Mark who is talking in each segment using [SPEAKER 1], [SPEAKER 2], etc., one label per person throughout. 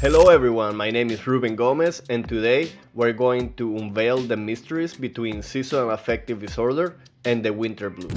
[SPEAKER 1] Hello everyone, my name is Ruben Gomez and today we're going to unveil the mysteries between seasonal affective disorder and the winter blues.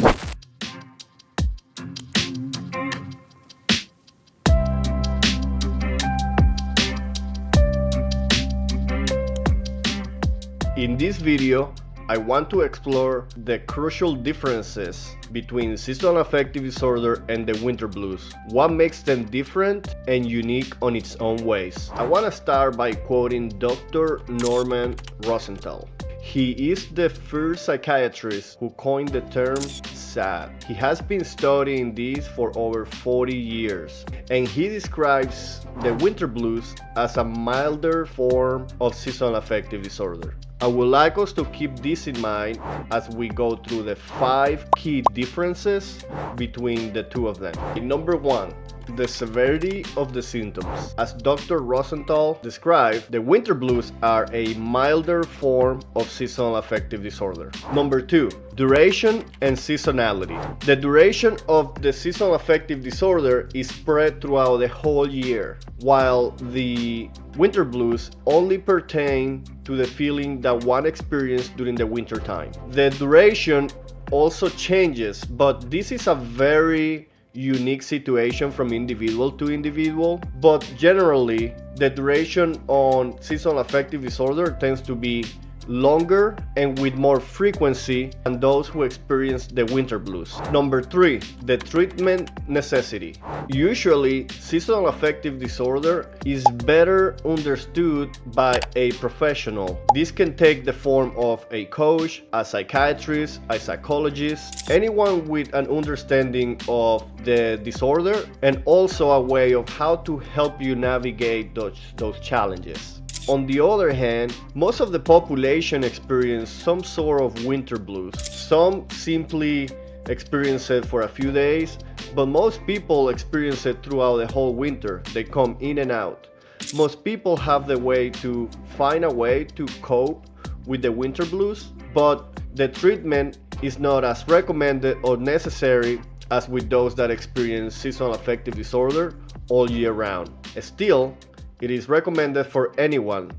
[SPEAKER 1] In this video, I want to explore the crucial differences between seasonal affective disorder and the winter blues, what makes them different and unique on its own ways. I want to start by quoting Dr. Norman Rosenthal. He is the first psychiatrist who coined the term SAD. He has been studying this for over 40 years, and he describes the winter blues as a milder form of seasonal affective disorder. I would like us to keep this in mind as we go through the 5 key differences between the two of them. Number 1. The severity of the symptoms. As Dr. Rosenthal described, the winter blues are a milder form of seasonal affective disorder. Number 2. Duration and seasonality. The duration of the seasonal affective disorder is spread throughout the whole year, while the winter blues only pertain to the feeling that one experienced during the winter time. The duration also changes, but this is a very unique situation from individual to individual, but generally the duration on seasonal affective disorder tends to be longer and with more frequency than those who experience the winter blues. Number 3, the treatment necessity. Usually, seasonal affective disorder is better understood by a professional. This can take the form of a coach, a psychiatrist, a psychologist, anyone with an understanding of the disorder, and also a way of how to help you navigate those challenges. On the other hand, most of the population experience some sort of winter blues. Some simply experience it for a few days, but most people experience it throughout the whole winter. They come in and out. Most people have the way to find a way to cope with the winter blues, but the treatment is not as recommended or necessary as with those that experience seasonal affective disorder all year round. Still, it is recommended for anyone,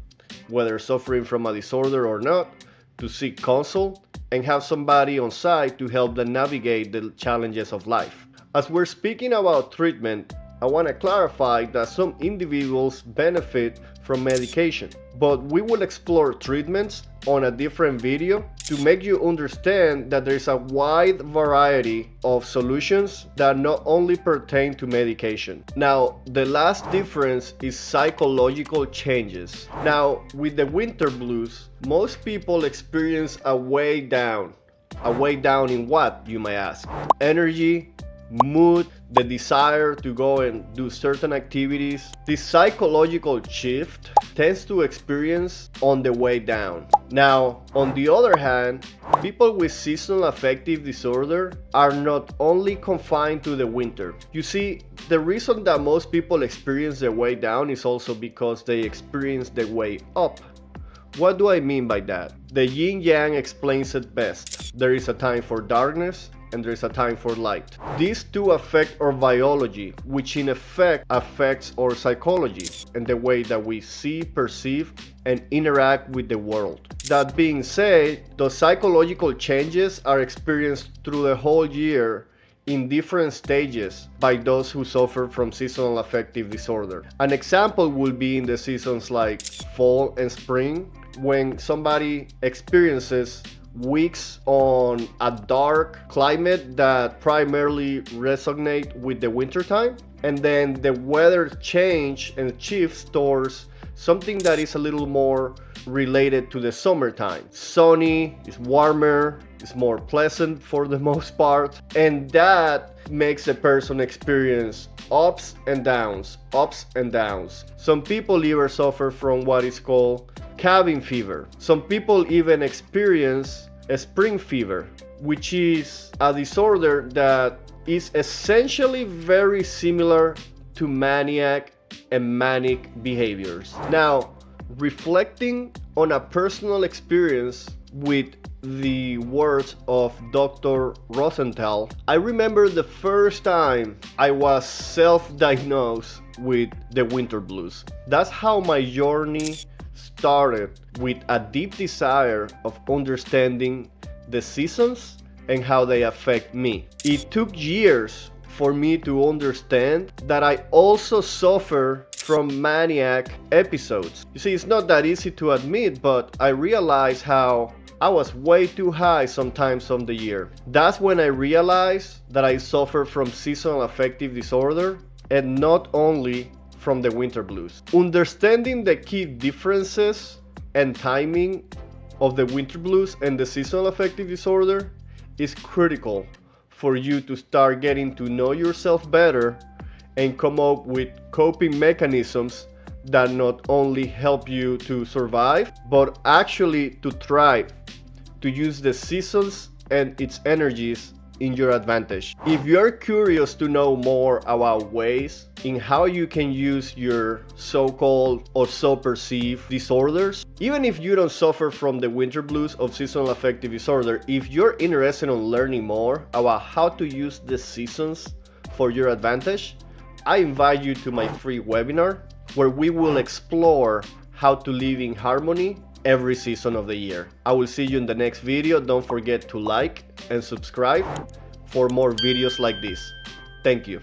[SPEAKER 1] whether suffering from a disorder or not, to seek counsel and have somebody on site to help them navigate the challenges of life. As we're speaking about treatment, I want to clarify that some individuals benefit from medication, but we will explore treatments on a different video to make you understand that there is a wide variety of solutions that not only pertain to medication. Now, the last difference is psychological changes. Now, with the winter blues, most people experience a way down. A way down in what, you may ask? Energy, mood, the desire to go and do certain activities. This psychological shift tends to experience on the way down. Now, on the other hand, people with seasonal affective disorder are not only confined to the winter. You see, the reason that most people experience the way down is also because they experience the way up. What do I mean by that? The yin yang explains it best. There is a time for darkness and there is a time for light. These two affect our biology, which in effect affects our psychology and the way that we see, perceive, and interact with the world. That being said, the psychological changes are experienced through the whole year in different stages by those who suffer from seasonal affective disorder. An example would be in the seasons like fall and spring, when somebody experiences weeks on a dark climate that primarily resonate with the wintertime, and then the weather change and shifts towards something that is a little more related to the summertime. Sunny, it's warmer, it's more pleasant for the most part, and that makes the person experience ups and downs, ups and downs. Some people even suffer from what is called cabin fever. Some people even experience a spring fever, which is a disorder that is essentially very similar to maniac and manic behaviors. Now, reflecting on a personal experience, with the words of Dr. Rosenthal, I remember the first time I was self-diagnosed with the winter blues. That's how my journey started, with a deep desire of understanding the seasons and how they affect me. It took years for me to understand that I also suffer from maniac episodes. You see, it's not that easy to admit, but I realized how I was way too high sometimes on the year. That's when I realized that I suffer from seasonal affective disorder and not only from the winter blues. Understanding the key differences and timing of the winter blues and the seasonal affective disorder is critical for you to start getting to know yourself better and come up with coping mechanisms that not only help you to survive, but actually to thrive, to use the seasons and its energies in your advantage. If you're curious to know more about ways in how you can use your so-called or so-perceived disorders, even if you don't suffer from the winter blues of seasonal affective disorder, if you're interested in learning more about how to use the seasons for your advantage, I invite you to my free webinar where we will explore how to live in harmony every season of the year. I will see you in the next video. Don't forget to like and subscribe for more videos like this. Thank you.